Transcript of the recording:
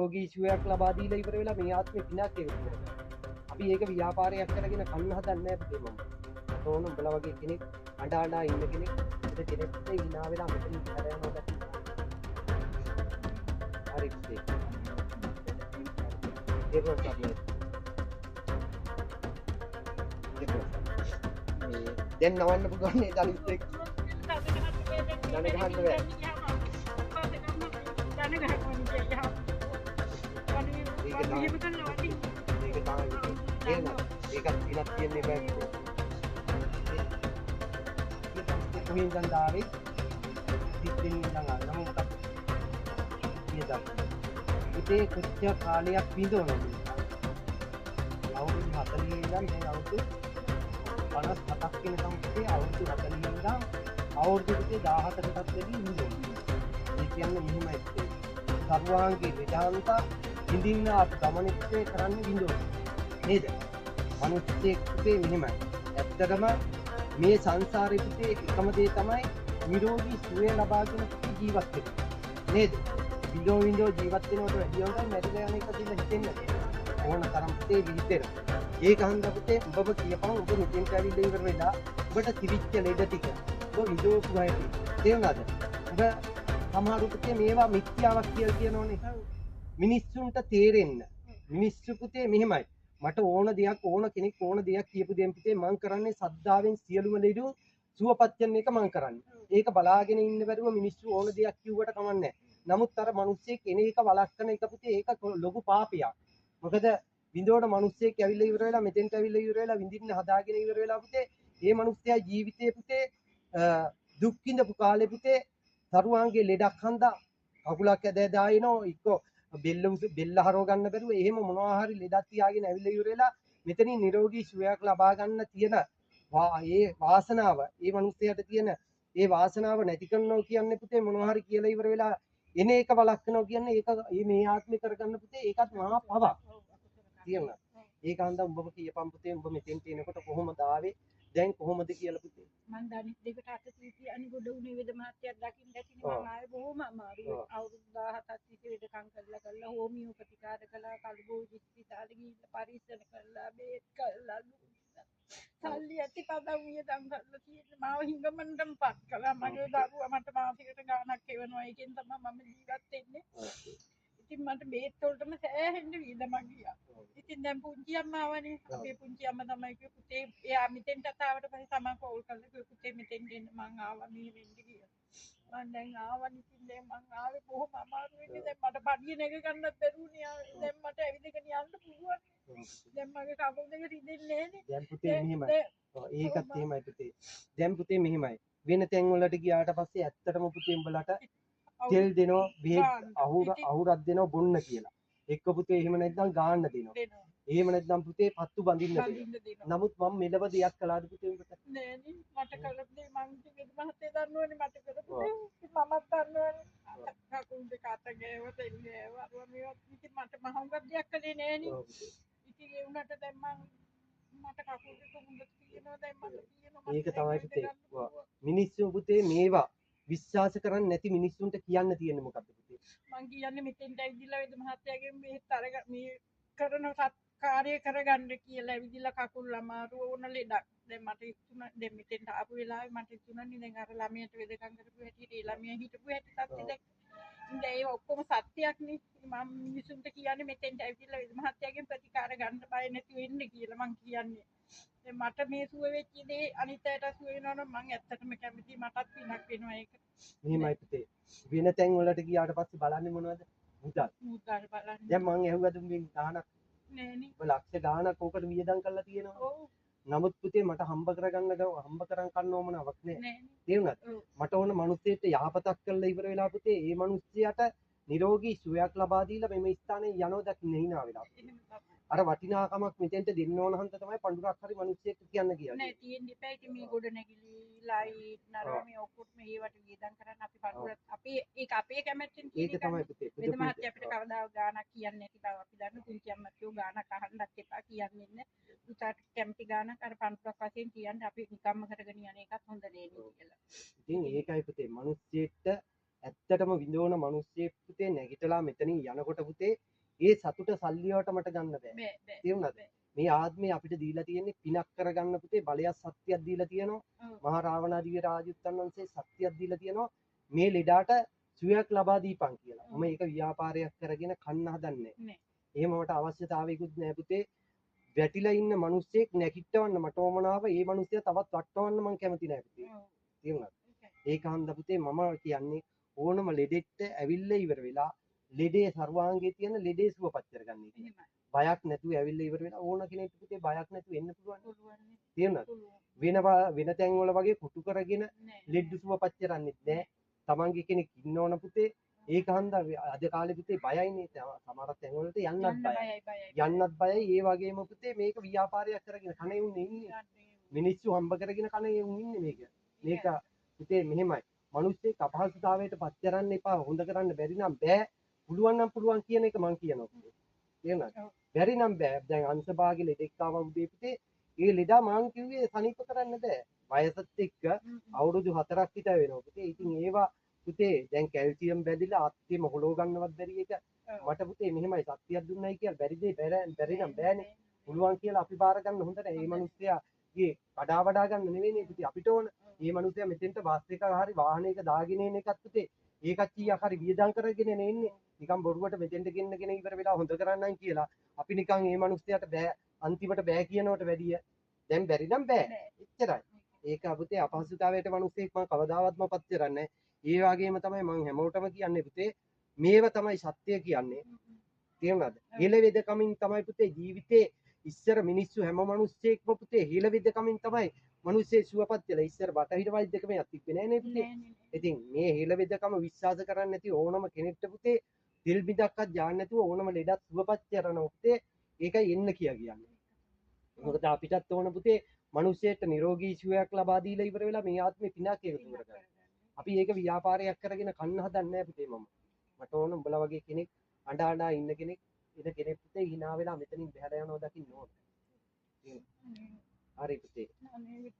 නිරෝගී සුවයක් ලබා දීලා ඉවර වෙලා මේ ආත්මේ විනාශ වෙනවා. අපි ඒක ව්‍යාපාරයක් කරගෙන කන්න හදන්නේ නැහැ පුතේ මම. මට ඕන උඹලා වගේ කෙනෙක් අඬ අඬ ඉන්න කෙනෙක්. ඒ කෙනෙක්ට hina වෙලා මෙතන ඉඳලා යනවා දැක්කේ. හරි පුතේ. ඒක තමයි. දැන් නවන්න පුළුවන් නේද අනිත් එක? දැන ගහන්න බෑ. ඒකත් ඉලක් තියන්නේ බෑ. කොහෙන් ගන්දාවේ? සිද්ධින් ඉඳන් අරම මොකක්ද? කියද. ඉතේ කොච්චර කාලයක් විඳවනවද? අවුරුදු 40 ඉඳන් දැන් අවුරුදු 57ක් වෙනකම් පුතේ අවුරුදු 40 ඉඳන් අවුරුදු 17කටත් වැඩි විඳවනවා. ඒ කියන්නේ මෙහෙමයි පුතේ. සර්වාංගී විධාන්ත ඉඳින්න අප ගමනිත්තේ කරන්න විඳවනවා. නේද? මනුස්සයෙක් පුතේ මෙහෙමයි. ඇත්තටම මේ සංසාරේ පුතේ එකම දේ තමයි නිරෝගී සුවය ලබාගෙන ජීවත් වෙන්න. නේද? විඳෝ ජීවත් වෙනවට වැඩිය හොඳයි මැරිලා යන එක කියලා හිතෙන්නේ නැහැ. ඕන තරම් පුතේ විහිදෙනවා. ඒක හන්ද පුතේ ඔබ කියපන් ඔබ මෙතෙන්ට ඇවිල්ලා ඉවර වෙලා ඔබට තිබිච්ච ලෙඩ ටික ඔබ විදෝපු අයට තේරුණාද? ඔබ සමහර පුතේ මේවා මිත්‍යාවක් කියලා කියනෝනේ. මිනිස්සුන්ට තේරෙන්න. මිනිස්සු පුතේ මෙහෙමයි. මට ඕන දෙයක් ඕන කෙනෙක් ඕන දෙයක් කියපු දෙයක් පුතේ මං කරන්නේ සද්ධාවෙන් සියලුම ලෙඩු සුවපත් වෙන එක මං කරන්නේ. ඒක බලාගෙන ඉන්න බැරුව මිනිස්සු ඕන දෙයක් කිව්වට කමන්නේ නැහැ. නමුත් අර මිනිස්සෙක් එන එක වළක්වන එක පුතේ ඒක ලොකු පාපයක්. මොකද විඳෝන මිනිස්සෙක් ඇවිල්ලා ඉවර වෙලා මෙතෙන්ට ඇවිල්ලා ඉවර වෙලා විඳින්න හදාගෙන ඉවර වෙලා පුතේ මේ මිනිස්සයා ජීවිතේ පුතේ දුක් විඳපු කාලේ පුතේ තරුවාන්ගේ ලෙඩක් හන්දා කකුලක් ඇදලා එනෝ එක්ක බෙල්ල හරව ගන්න බැරුව එහෙම මොනවා හරි ලෙඩක් තියාගෙන ඇවිල්ලා ඉවර වෙලා මෙතනින් නිරෝගී සුවයක් ලබා ගන්න තියෙන ඒ වාසනාව ඒ මිනිස්සයාට තියෙන ඒ වාසනාව නැති කරනවා කියන්නේ පුතේ මොනවා හරි කියලා ඉවර වෙලා එන එක වළක්වනවා කියන්නේ ඒක මේ ආත්මේ කරගන්න පුතේ ඒකත් මහා පවක් තියෙනවා. ඒක හන්දා උඹම කියපන් පුතේ උඹ මෙතෙන්ට එනකොට කොහොමද ආවේ දැන් කොහොමද කියලා පුතේ මම දනිත් දෙකට අත තීටි අනිගොඩ උනේ වේද මහත්තයා දකින්න දැකිනේ මම ආයේ බොහොම අමාරුයි අවුරුදු 17ක් තිස්සේ වෙදකම් කරලා හෝමියෝ ප්‍රතිකාර කළා කල්බෝ ඉස්පිතාලේ ගිහිල්ලා පරීක්ෂණ කළා බේත් කළා සල්ලි ඇති පදම් වියදම් කරලා තියෙන්නේ මාව හිඟමන්ටම පත් කළා මගේ දරුවා මට මාසිකට ගාණක් එවනවා ඒකෙන් තමයි මම ජීවත් වෙන්නේ ඉතින් මට බේත් වලටම සෑහෙන්න වියදමක් ගියා ඉතින් දැන් පුංචි අම්මා ආවනේ අපේ පුංචි අම්මා තමයි කිව්වේ පුතේ එයා මෙතෙන්ට ආවට පස්සේ තමයි කෝල් කරලා කිව්වේ පුතේ මෙතෙන්ට එන්න මං ආවා මේ වෙන්න කියලා මං දැන් ආවා ඉතින් දැන් මං ආවේ බොහොම අමාරු වෙන්නේ දැන් මට බඩිය නැග ගන්නත් බැරුණේ දැන් මට ඇවිදගෙන යන්න පුළුවන් දැන් මගේ කකුල් දෙක රිදෙන්නේ නැහනේ දැන් පුතේ මෙහෙමයි ඒකත් එහෙමයි පුතේ දැන් පුතේ මෙහෙමයි වෙන තැන් වලට ගියාට පස්සේ ඇත්තටම පුතේ උඹලට තෙල් දෙනවා බෙහෙත් අහුරක් දෙනවා බොන්න කියලා එක්ක පුතේ එහෙම නැත්නම් ගාන්න දෙනවා එහෙම නැත්නම් පුතේ පත්තු බඳින්න දෙනවා නමුත් මම මෙලව දෙයක් කළාද පුතේ උඹට නෑනේ මට කළත් නේ මං කිව්වේ මහත්තයා දන්නවනේ මට කරපු දේ මමත් දන්නවනේ කකුල් දෙක අත ගෑව තෙල් ගෑව අර මේවත් ඉතින් මට මහංගක් දෙයක් කළේ නෑනේ ඉතින් ඒ උනට දැන් මට කකුල් දෙක හොඳට තියෙනවා දැන් මට තියෙනවා ඒක තමයි පුතේ මිනිස්සු පුතේ මේවා විශ්වාස කරන්නේ නැති මිනිස්සුන්ට කියන්න තියෙන්නේ මොකද්ද පුතේ මං කියන්නේ මෙතෙන්ට ඇවිදලා වේද මහත්තයාගෙන් බෙහෙත් අරගෙන මේ කරන කාර්ය කරගන්න කියලා ඇවිදලා කකුල් අමාරු වුණ ලෙඩක් දැන් මට ඉතුණා දැන් මෙතෙන්ට ආපු වෙලාවේ මට ඉතුණානේ දැන් අර ළමයට වෙදකම් කරපු හැටි ඒ ළමයා හිටපු හැටි සත්‍ය දැක්ක ඉතින් ඒ ඔක්කොම සත්‍යයක්නේ මම මිනිසුන්ට කියන්නේ මෙතෙන්ට ඇවිදලා වේද මහත්තයාගෙන් ප්‍රතිකාර ගන්න බය නැති වෙන්න කියලා මං කියන්නේ දැන් මට මේ සුව වෙච්ච දේ අනිත්යට සුව වෙනවා නම් මං ඇත්තටම කැමතියි මටත් පිනක් වෙනවා ඒක මෙහෙමයි පුතේ වෙන තැන් වලට ගියාට පස්සේ බලන්නේ මොනවද මුදල් බලන්න දැන් මං ඇහුවද උඹෙන් ගාණක් නෑනේ ඔබ ලක්ෂ ගාණක් ඕකට වියදම් කරලා තියෙනවා නමුත් පුතේ මට හම්බ කරන් කන්න ඕමනාවක් නෑ තේරුණාද මට ඕන මිනිස්සෙට යහපතක් කරලා ඉවර වෙලා පුතේ ඒ මිනිස්සයාට නිරෝගී සුවයක් ලබා දීලා මේ ස්ථානේ යනවා දකින්න hina වෙලා අර වටිනාකමක් මෙතෙන්ට දෙන්න ඕන හන්ද තමයි පඳුරක් හරි මිනිස්සෙක් කියන්න කියන්නේ නෑ තියෙන්න එපා ඉතින් මේ ගොඩ නැගිලි ලයිට් නරම මේ ඔක්කොම මේවට වියදම් කරන්න අපි පඳුරත් අපි ඒක අපේ කැමැත්තෙන් කියන ඒක තමයි පුතේ වෙන මහත්තයා අපිට කවදා ගාණක් කියන්නේ නැති බව අපි දන්න පුංචි අම්මච්චෝ ගාණක් අහන්නත් එපා කියන්නේ නැහැ උසාට කැමති ගාණක් අර පඳුරක් වශයෙන් කියන්නේ අපි නිකම්ම කරගෙන යන එකත් හොඳ නෑ කියලා ඉතින් ඒකයි පුතේ මිනිස්සෙක්ට ඇත්තටම විඳවන මිනිස්සෙක් පුතේ නැගිටලා මෙතනින් යනකොට පුතේ ඒ සතුට සල්ලි වලට මට ගන්න බෑ. බෑ බෑ. තේරුණාද? මේ ආත්මේ අපිට දීලා තියෙන්නේ පිනක් කරගන්න පුතේ බලයක් සත්‍යයක් දීලා තියෙනවා. ඔව්. මහා රාවණාදිගේ රාජුත්තන් වහන්සේ සත්‍යයක් දීලා තියෙනවා. මේ ලෙඩාට සුවයක් ලබා දීපන් කියලා. මම ඒක ව්‍යාපාරයක් කරගෙන කන්න හදන්නේ නෑ. එහෙම මට අවශ්‍යතාවයකුත් නෑ පුතේ. වැටිලා ඉන්න මිනිස්සෙක් නැගිටවන්න මට ඕමනාව ඒ මිනිස්සයා තවත් වට්ටවන්න මං කැමති නෑ පුතේ. ඔව්. තේරුණාද? ඒකයි. ඒකහන්ද පුතේ මම කියන්නේ ඕනම ලෙඩෙක්ට ඇවිල්ලා ඉවර වෙලා ලෙඩේ සර්වාංගයේ තියෙන ලෙඩේ සුවපත් කරගන්න එක. එහෙමයි. බයක් නැතුව ඇවිල්ලා ඉවර වෙලා ඕන කෙනෙක්ට පුතේ බයක් නැතුව එන්න පුළුවන්. පුළුවන් නේ. තේරුණාද? පුළුවන්. වෙන තැන්වල වගේ කුටු කරගෙන නෑ. ලෙඩ සුවපත් කරන්නෙත් නෑ. තමන්ගේ කෙනෙක් ඉන්න ඕන පුතේ. ඒක හන්දා අද කාලේ පුතේ බයයිනේ. සමහර තැන්වලට යන්නත් යන්න බයයි. බයයි බයයි. යන්නත් බයයි. ඒ වගේම පුතේ මේක ව්‍යාපාරයක් කරගෙන කණේ උන්නේ ඉන්නේ. මිනිස්සු හම්බ කරගෙන කණේ උන් ඉන්නේ මේක. මේක පුතේ මෙහෙමයි. මිනිස්සේ අපහසුතාවයට පත් කරන්න එපා. හොඳ කරන්න බැරි නම් බෑ. පුළුවන් නම් පුළුවන් කියන එක මං කියනවා. තේරුණාද? ඔව්. බැරි නම් බෑ. දැන් අංශභාගයේ ලෙඩෙක් ආවම උදේ පුතේ ඒ ලෙඩා මං කිව්වේ සනීප කරන්න බෑ. වයසත් එක්ක අවුරුදු 4ක් විතර වෙනවා පුතේ. ඉතින් ඒවා පුතේ දැන් කැල්සියම් බැඳිලා අත්තිම හොලෝ ගන්නවත් බැරි එක මට පුතේ මෙහෙමයි සත්‍යයක් දුන්නයි කියලා බැරි දෙය බැරි නම් බෑනේ. පුළුවන් කියලා අපි බාර ගන්න හොඳ නැහැ. මේ මිනිස්සයාගේ කඩා වඩා ගන්න නෙවෙයිනේ පුතේ අපිට ඕන. මේ මිනිස්සයා මෙතෙන්ට බස් එකක හරි වාහනයක දාගෙන එන එකත් පුතේ ඒකත් කීයක් හරි වියදම් කරගෙන එන්නේ. නිකන් බොරුවට මෙතෙන්ට ගෙන්නගෙන ඉවර වෙලා හොඳ කරන්නයි කියලා. අපි නිකන් මේ මිනිස්සයාට බෑ අන්තිමට බෑ කියනවට වැඩිය දැන් බැරි නම් බෑ. එච්චරයි. ඒක අපුතේ අපහසුතාවයට මිනිස්සෙක් මම කවදාවත්ම පත් කරන්නේ ඒ වගේම තමයි මම හැමෝටම කියන්නේ පුතේ මේව තමයි සත්‍ය කියන්නේ. තේරුණාද? හෙළවෙදකමින් තමයි පුතේ ජීවිතේ ඉස්සර මිනිස්සු හැම මිනිස්සෙක්ම පුතේ හෙළවෙදකමින් තමයි මිනිස්සේ සුවපත් වෙලා ඉස්සර බටහිර වෛද්‍යකම තිබ්බේ නෑනේ පුතේ. ඉතින් මේ හෙළවෙදකම විශ්වාස කරන්නේ නැති ඕනම කෙනෙක්ට පුතේ දිල් බිඳක්වත් යාන්න නැතුව ඕනම ලෙඩක් සුවපත් කරනවා පුතේ. ඒකයි එන්න කියන්නේ. මොකද අපිටත් ඕන පුතේ මිනිස්සෙට නිරෝගී සුවයක් ලබා දීලා ඉවර වෙලා මේ ආත්මේ පිනක් එකතු කරගන්න. අපි ඒක ව්‍යාපාරයක් කරගෙන කන්න හදන්නේ නැහැ පුතේ මම. මට ඕන උඹලා වගේ කෙනෙක් අඬා ඉන්න කෙනෙක් ඉත කෙනෙක් පුතේ hina වෙලා මෙතනින් බහැලා යනවා දකින්න ඕන. හරි පුතේ.